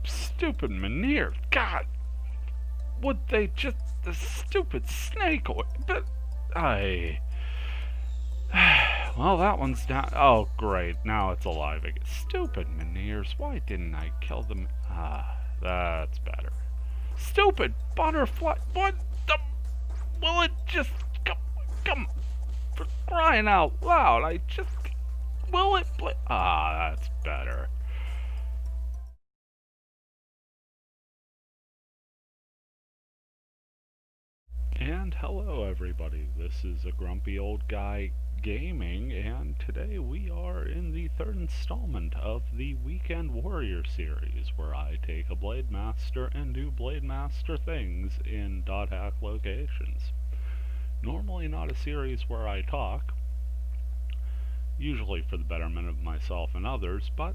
Stupid Manir. God, would they just... The stupid snake oil. But, well, that one's down. Oh, great. Now it's alive again. Stupid Manirs. Why didn't I kill them? That's better. Stupid butterfly. What the... Will it just... Come... For crying out loud. I just... Will it... that's better. And hello everybody, this is a grumpy old guy gaming, and today we are in the third installment of the Weekend Warrior series, where I take a Blade Master and do Blade Master things in .hack locations. Normally not a series where I talk, usually for the betterment of myself and others, but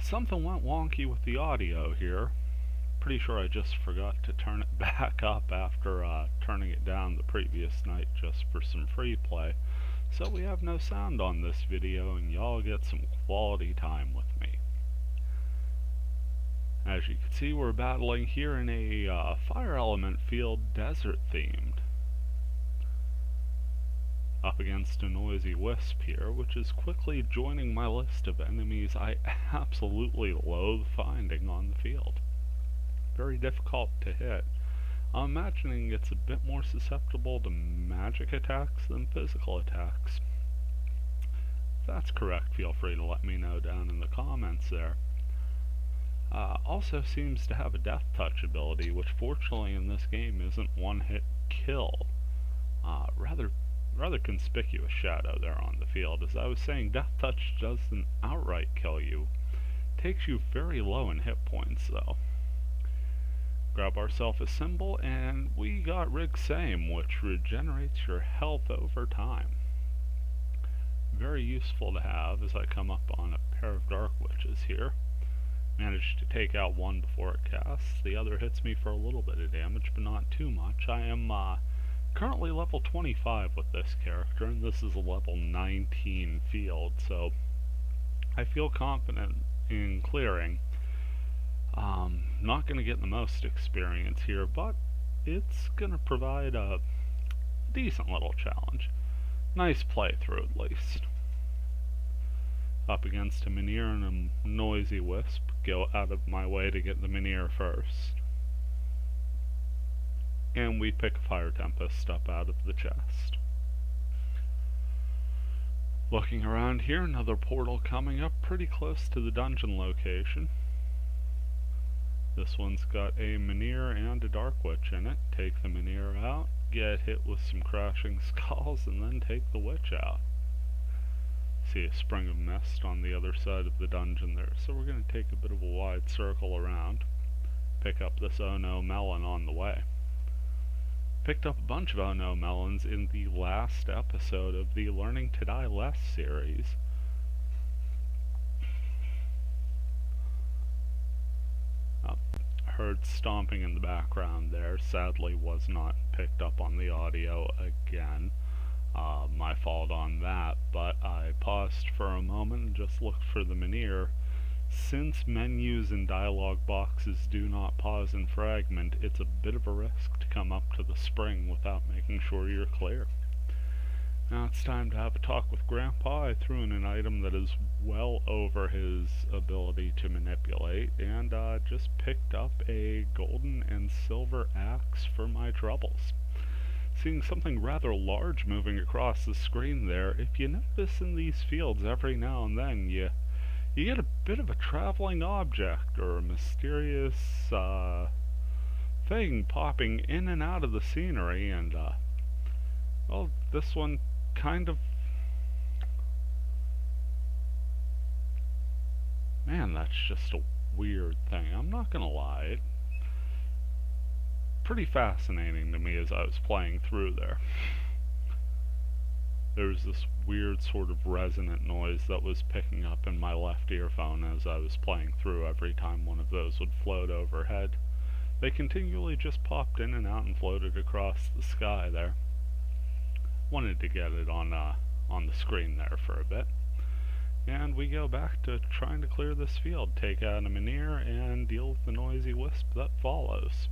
something went wonky with the audio here. Pretty sure I just forgot to turn it back up after turning it down the previous night just for some free play. So we have no sound on this video and y'all get some quality time with me. As you can see, we're battling here in a fire element field, desert themed. Up against a noisy wisp here, which is quickly joining my list of enemies I absolutely loathe finding on the field. Very difficult to hit. I'm imagining it's a bit more susceptible to magic attacks than physical attacks. If that's correct, feel free to let me know down in the comments there. Also seems to have a death touch ability, which fortunately in this game isn't one hit kill. Rather conspicuous shadow there on the field. As I was saying, death touch doesn't outright kill you. Takes you very low in hit points though. Grab ourselves a symbol, and we got Rig Same, which regenerates your health over time. Very useful to have as I come up on a pair of Dark Witches here. Managed to take out one before it casts. The other hits me for a little bit of damage, but not too much. I am currently level 25 with this character, and this is a level 19 field, so I feel confident in clearing. Not going to get the most experience here, but it's going to provide a decent little challenge. Nice playthrough at least. Up against a Manir and a noisy wisp. Go out of my way to get the Manir first. And we pick a Fire Tempest up out of the chest. Looking around here, another portal coming up pretty close to the dungeon location. This one's got a Manir and a Dark Witch in it. Take the Manir out, get hit with some crashing skulls, and then take the Witch out. See a spring of mist on the other side of the dungeon there, so we're going to take a bit of a wide circle around. Pick up this Oh No melon on the way. Picked up a bunch of Oh No melons in the last episode of the Learning to Die Less series. Heard stomping in the background there. Sadly was not picked up on the audio again. My fault on that, but I paused for a moment and just looked for the Manir. Since menus and dialogue boxes do not pause in Fragment, it's a bit of a risk to come up to the spring without making sure you're clear. Now it's time to have a talk with Grandpa. I threw in an item that is well over his ability to manipulate, and just picked up a golden and silver axe for my troubles. Seeing something rather large moving across the screen there. If you notice in these fields every now and then, you get a bit of a traveling object or a mysterious thing popping in and out of the scenery, and well, this one kind of... Man, that's just a weird thing. I'm not gonna lie. Pretty fascinating to me as I was playing through there. There was this weird sort of resonant noise that was picking up in my left earphone as I was playing through every time one of those would float overhead. They continually just popped in and out and floated across the sky there. Wanted to get it on the screen there for a bit. And we go back to trying to clear this field, take out a Minear, and deal with the noisy wisp that follows.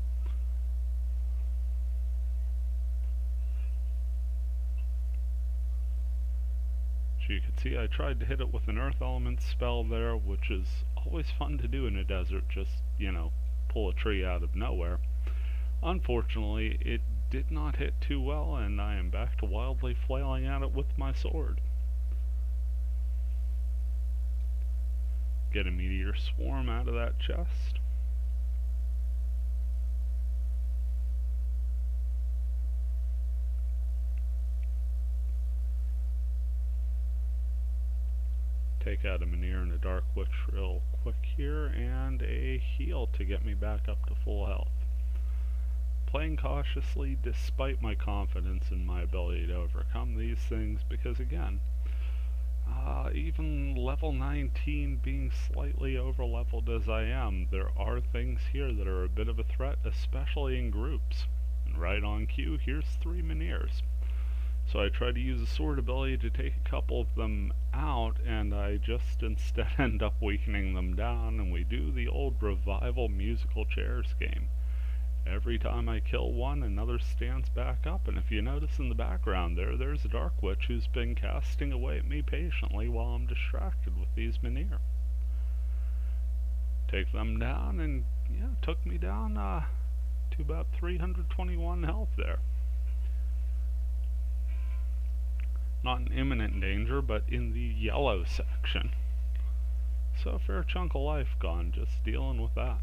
So you can see I tried to hit it with an Earth Element spell there, which is always fun to do in a desert, just, pull a tree out of nowhere. Unfortunately, it did not hit too well, and I am back to wildly flailing at it with my sword. Get a meteor swarm out of that chest. Take out a Minear and a Dark Witch real quick here, and a heal to get me back up to full health. Playing cautiously despite my confidence in my ability to overcome these things, because again, even level 19 being slightly over leveled as I am, there are things here that are a bit of a threat, especially in groups. And right on cue, here's 3 Minears. So I try to use a sword ability to take a couple of them out, and I just instead end up weakening them down, and we do the old revival musical chairs game. Every time I kill one, another stands back up, and if you notice in the background there's a Dark Witch who's been casting away at me patiently while I'm distracted with these Minear. Take them down, and yeah, took me down to about 321 health there. Not in imminent danger, but in the yellow section. So a fair chunk of life gone, just dealing with that.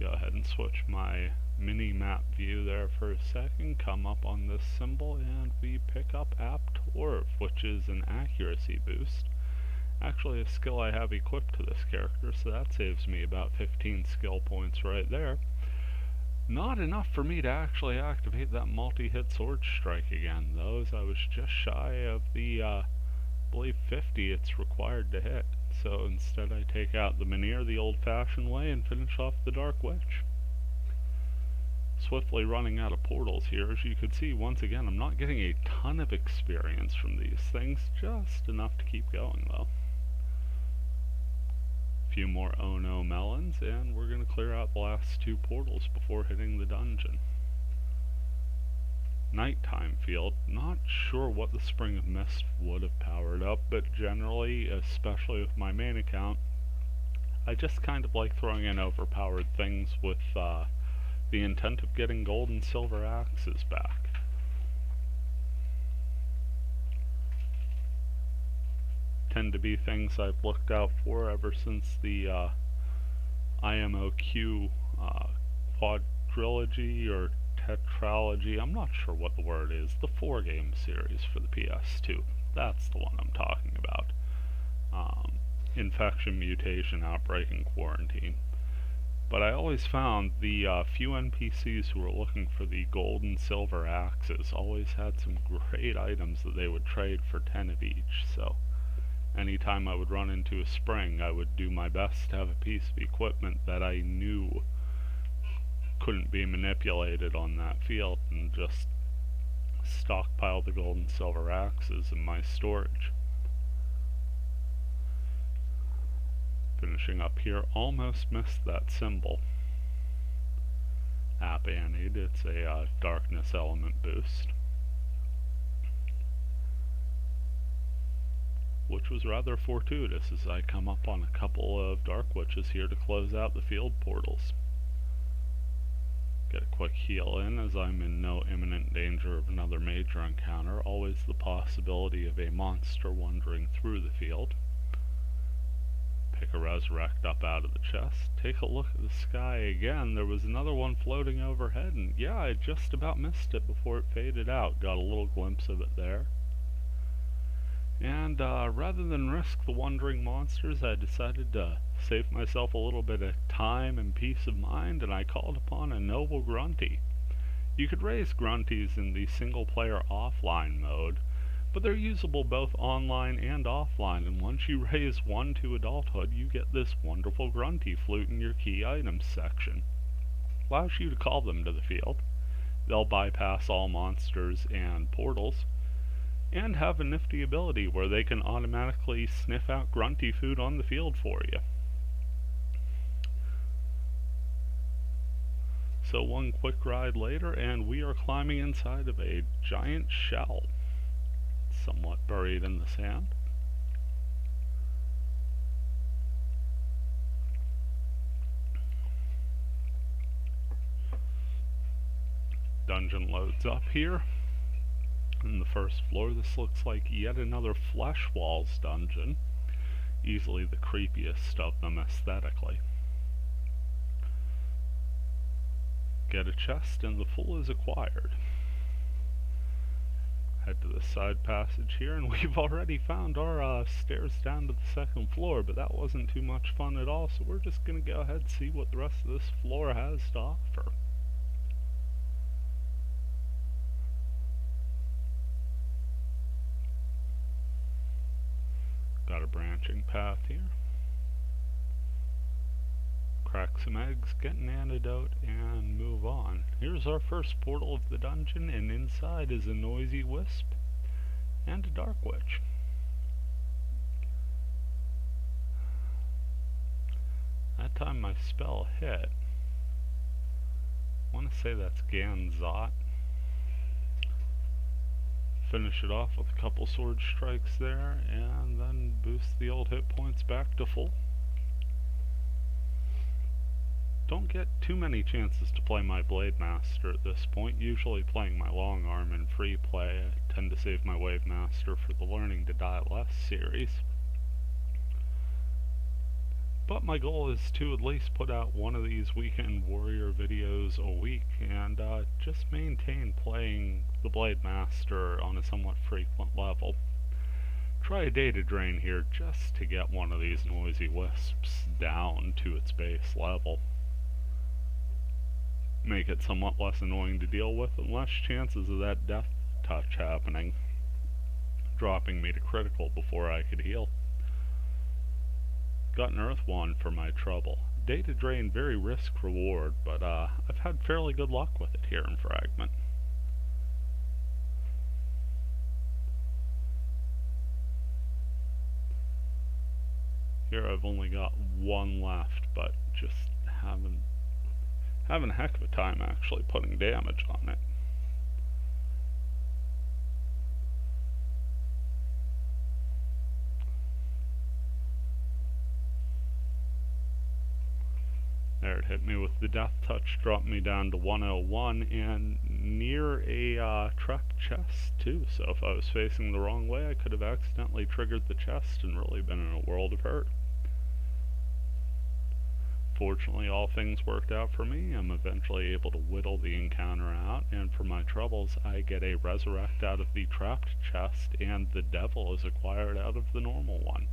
Go ahead and switch my mini-map view there for a second, come up on this symbol, and we pick up Apt Orb, which is an accuracy boost. Actually a skill I have equipped to this character, so that saves me about 15 skill points right there. Not enough for me to actually activate that multi-hit sword strike again, though, as I was just shy of the, I believe 50 it's required to hit. So instead I take out the Minear the old-fashioned way and finish off the Dark Witch. Swiftly running out of portals here. As you can see, once again, I'm not getting a ton of experience from these things, just enough to keep going though. Few more Oh No melons, and we're going to clear out the last 2 portals before hitting the dungeon. Nighttime field. Not sure what the Spring of Mist would have powered up, but generally, especially with my main account, I just kind of like throwing in overpowered things with the intent of getting gold and silver axes back. Tend to be things I've looked out for ever since the IMOQ quadrilogy or tetralogy, I'm not sure what the word is, the 4-game series for the PS2. That's the one I'm talking about. Infection, Mutation, Outbreak, and Quarantine. But I always found the few NPCs who were looking for the gold and silver axes always had some great items that they would trade for 10 of each, so anytime I would run into a spring, I would do my best to have a piece of equipment that I knew couldn't be manipulated on that field, and just stockpile the gold and silver axes in my storage. Finishing up here, almost missed that symbol. App Anid, it's a darkness element boost, which was rather fortuitous as I come up on a couple of Dark Witches here to close out the field portals. Get a quick heal in as I'm in no imminent danger of another major encounter, always the possibility of a monster wandering through the field. Pick a resurrect up out of the chest, take a look at the sky again. There was another one floating overhead, and yeah, I just about missed it before it faded out. Got a little glimpse of it there. And rather than risk the wandering monsters, I decided to save myself a little bit of time and peace of mind, and I called upon a noble Grunty. You could raise Grunties in the single player offline mode, but they're usable both online and offline, and once you raise one to adulthood, you get this wonderful Grunty flute in your key items section. Allows you to call them to the field. They'll bypass all monsters and portals, and have a nifty ability where they can automatically sniff out Grunty food on the field for you. So one quick ride later, and we are climbing inside of a giant shell, somewhat buried in the sand. Dungeon loads up here. On the first floor, this looks like yet another Flesh Walls dungeon, easily the creepiest of them aesthetically. Get a chest and the full is acquired. Head to the side passage here, and we've already found our stairs down to the second floor, but that wasn't too much fun at all, so we're just going to go ahead and see what the rest of this floor has to offer. Got a branching path here. Crack some eggs, get an antidote, and move on. Here's our first portal of the dungeon, and inside is a noisy wisp and a dark witch. That time my spell hit. I want to say that's Ganzot. Finish it off with a couple sword strikes there, and then boost the old hit points back to full. Don't get too many chances to play my Blade Master at this point, usually playing my long arm in free play. I tend to save my Wave Master for the Learning to Die Less series. But my goal is to at least put out one of these weekend warrior videos a week, and just maintain playing the Blade Master on a somewhat frequent level. Try a data drain here just to get one of these noisy wisps down to its base level. Make it somewhat less annoying to deal with and less chances of that death touch happening, dropping me to critical before I could heal. Got an Earth Wand for my trouble. Data drain, very risk reward, but I've had fairly good luck with it here in Fragment. Here I've only got one left, but just having a heck of a time actually putting damage on it. There, it hit me with the death touch, dropped me down to 101, and near a trapped chest too, so if I was facing the wrong way I could have accidentally triggered the chest and really been in a world of hurt. Fortunately, all things worked out for me. I'm eventually able to whittle the encounter out, and for my troubles I get a resurrect out of the trapped chest, and the devil is acquired out of the normal one.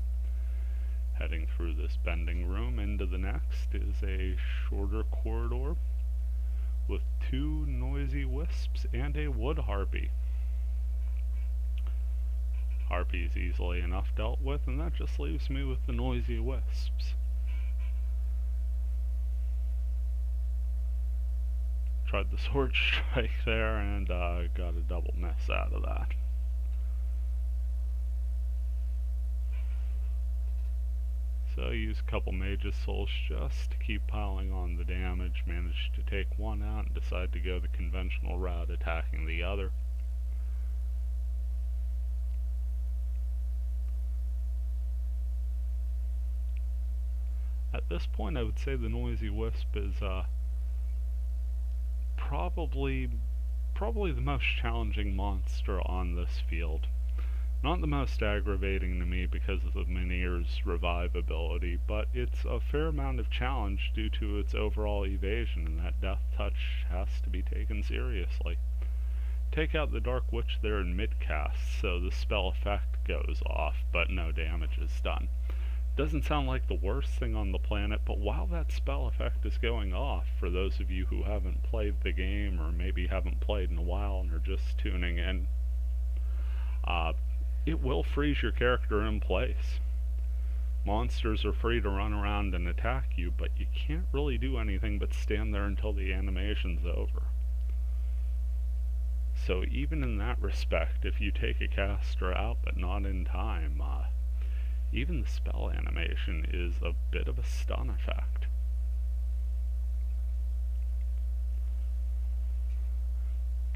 Heading through this bending room into the next is a shorter corridor with two noisy wisps and a wood harpy. Harpies easily enough dealt with, and that just leaves me with the noisy wisps. Tried the sword strike there and got a double miss out of that. So I used a couple Mage's Souls just to keep piling on the damage, managed to take one out and decide to go the conventional route, attacking the other. At this point I would say the Noisy Wisp is probably the most challenging monster on this field. Not the most aggravating to me because of the Minear's revive ability, but it's a fair amount of challenge due to its overall evasion, and that death touch has to be taken seriously. Take out the Dark Witch there in mid-cast, so the spell effect goes off, but no damage is done. Doesn't sound like the worst thing on the planet, but while that spell effect is going off, for those of you who haven't played the game or maybe haven't played in a while and are just tuning in, it will freeze your character in place. Monsters are free to run around and attack you, but you can't really do anything but stand there until the animation's over. So even in that respect, if you take a caster out but not in time, even the spell animation is a bit of a stun effect.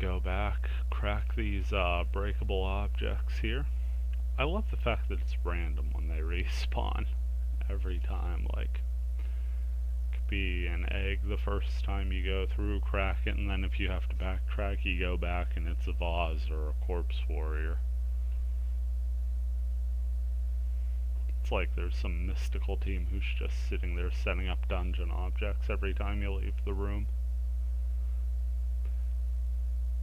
Go back, crack these breakable objects here. I love the fact that it's random when they respawn every time. Like, it could be an egg the first time you go through, crack it, and then if you have to backtrack, you go back and it's a vase or a corpse warrior. It's like there's some mystical team who's just sitting there setting up dungeon objects every time you leave the room.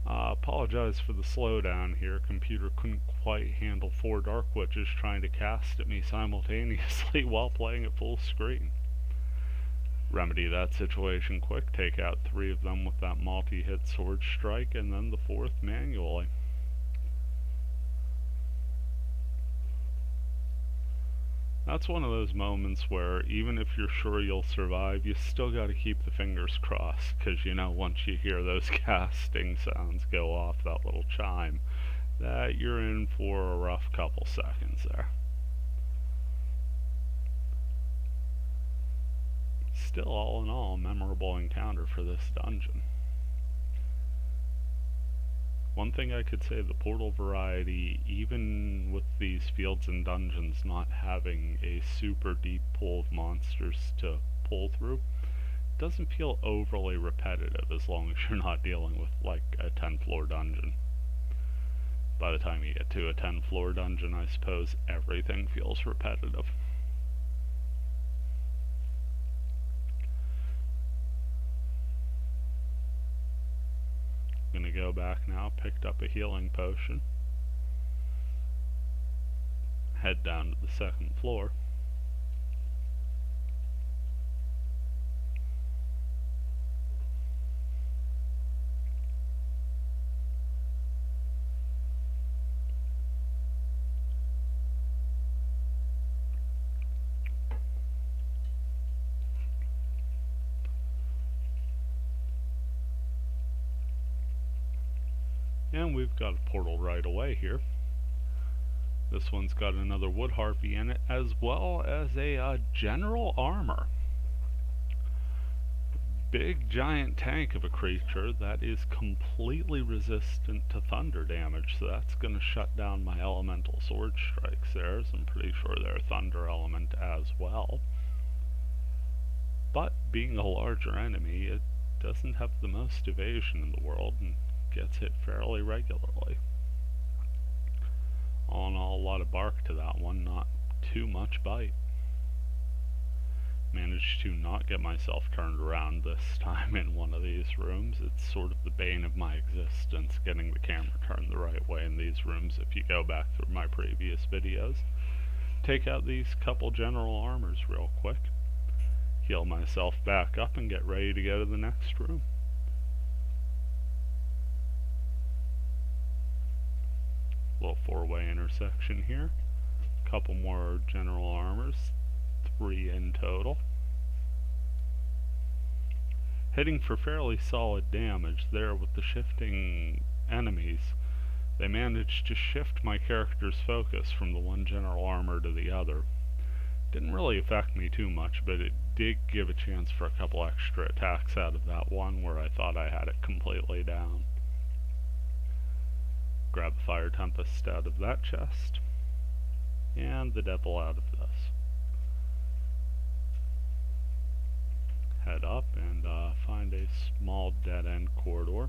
Apologize for the slowdown here. Computer couldn't quite handle 4 dark witches trying to cast at me simultaneously while playing at full screen. Remedy that situation quick. Take out 3 of them with that multi-hit sword strike, and then the 4th manually. That's one of those moments where even if you're sure you'll survive, you still gotta keep the fingers crossed, because you know once you hear those casting sounds go off, that little chime, that you're in for a rough couple seconds there. Still, all in all, a memorable encounter for this dungeon. One thing I could say, the portal variety, even with these fields and dungeons not having a super deep pool of monsters to pull through, doesn't feel overly repetitive as long as you're not dealing with like a 10-floor dungeon. By the time you get to a 10-floor dungeon, I suppose everything feels repetitive. I'm gonna go back now, picked up a healing potion, head down to the 2nd floor. And we've got a portal right away here. This one's got another wood harpy in it, as well as a general armor. Big giant tank of a creature that is completely resistant to thunder damage, so that's going to shut down my elemental sword strikes there, as I'm pretty sure they're a thunder element as well. But being a larger enemy, it doesn't have the most evasion in the world, and gets hit fairly regularly. All in all, a lot of bark to that one, not too much bite. Managed to not get myself turned around this time in one of these rooms. It's sort of the bane of my existence, getting the camera turned the right way in these rooms if you go back through my previous videos. Take out these couple general armors real quick, heal myself back up, and get ready to go to the next room. Little 4-way intersection here. Couple more general armors, 3 in total. Hitting for fairly solid damage there with the shifting enemies. They managed to shift my character's focus from the one general armor to the other. Didn't really affect me too much, but it did give a chance for a couple extra attacks out of that one where I thought I had it completely down. Grab the Fire Tempest out of that chest, and the Devil out of this. Head up and find a small dead-end corridor.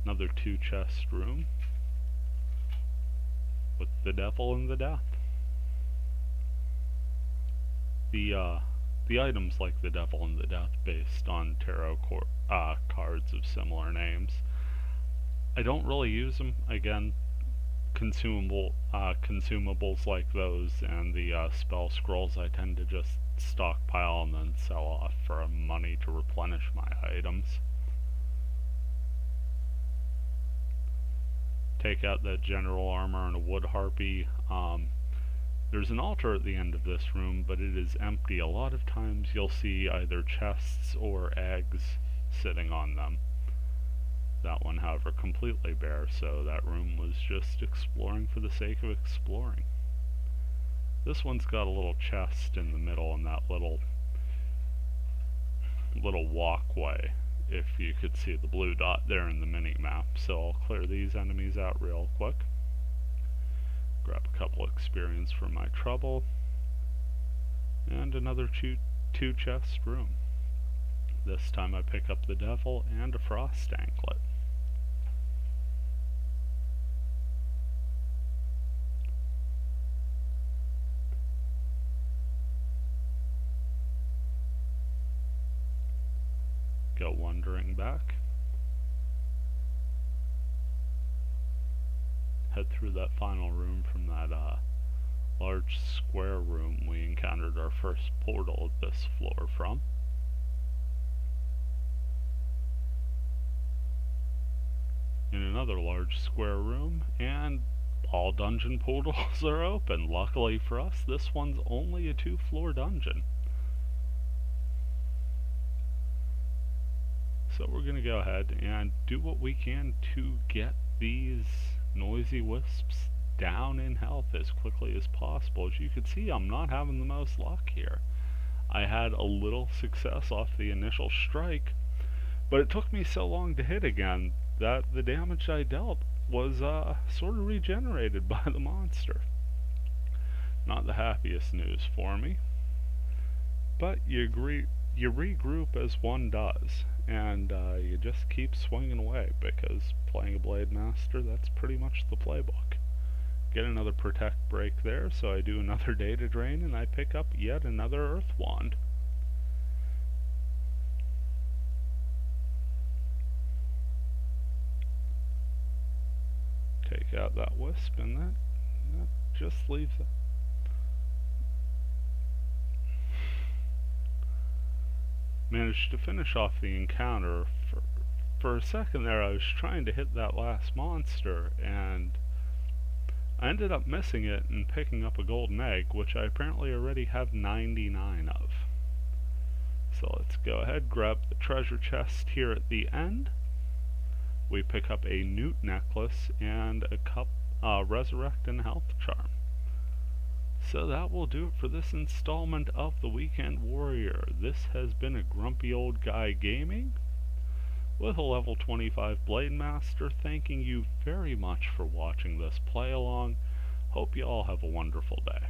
Another 2-chest room with the Devil and the Death. The items like the Devil and the Death, based on tarot cards of similar names. I don't really use them. Again, consumables like those and the spell scrolls I tend to just stockpile and then sell off for money to replenish my items. take out that general armor and a wood harpy. There's an altar at the end of this room, but it is empty. A lot of times you'll see either chests or eggs sitting on them. That one, however, completely bare, so that room was just exploring for the sake of exploring. This one's got a little chest in the middle and that little walkway, if you could see the blue dot there in the mini-map. So I'll clear these enemies out real quick. Grab a couple experience for my trouble. And another two-chest room. This time I pick up the devil and a frost anklet. Go wandering back. Head through that final room from that large square room we encountered our first portal of this floor from. In another large square room, and all dungeon portals are open. Luckily for us, this one's only a 2-floor dungeon. So we're going to go ahead and do what we can to get these noisy wisps down in health as quickly as possible. As you can see, I'm not having the most luck here. I had a little success off the initial strike, but it took me so long to hit again that the damage I dealt was sort of regenerated by the monster. Not the happiest news for me, but you regroup as one does, and you just keep swinging away, because playing a Blade Master, that's pretty much the playbook. Get another Protect break there, so I do another Data Drain, and I pick up yet another Earth Wand. Take out that Wisp, and that just leaves it. Managed to finish off the encounter. For a second there I was trying to hit that last monster, and I ended up missing it and picking up a golden egg, which I apparently already have 99 of. So let's go ahead, grab the treasure chest here at the end. We pick up a newt necklace and a resurrect and health charm. So that will do it for this installment of the Weekend Warrior. This has been a grumpy old guy gaming with a level 25 Blade Master. Thanking you very much for watching this play along. Hope you all have a wonderful day.